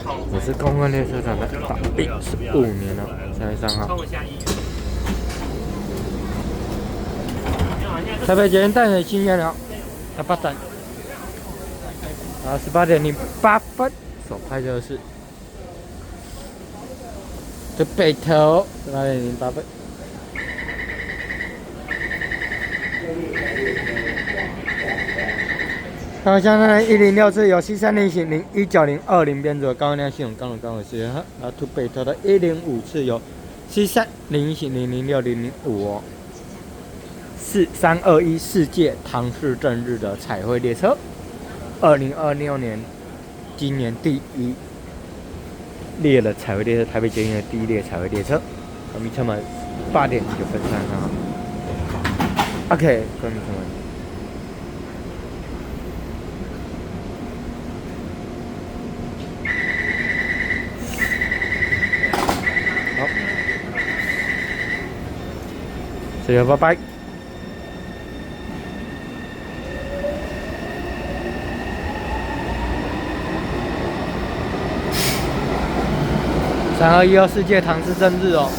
我是公共列车长的法币15年了，3月3号。台北捷运淡水新月寮，8站。18点08分，所拍摄的是这北投18点08分。高江那106次有C30型01902编组高量系统钢轮钢尾式，然后to北投的105次有C301型006005哦。4321世界唐氏正日的彩绘列车，2026年今年第一列了彩绘列车，台北捷运的第一列彩绘列车，各位朋友们8点9分33号。OK， 各位朋友们。好，大家拜拜。3212世界唐氏正日哦。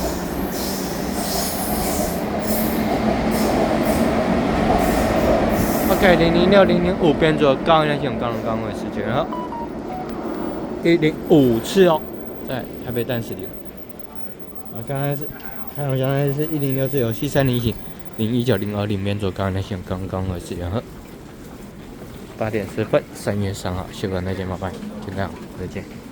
OK， 006005编组高量系统钢轮钢尾时间哈，105次哦，在台北淡水里。我刚才是106次有C30型01902编组高量系统钢轮钢尾时间哈，8点10分，3月3号，谢谢大家，拜拜，就这样，再见。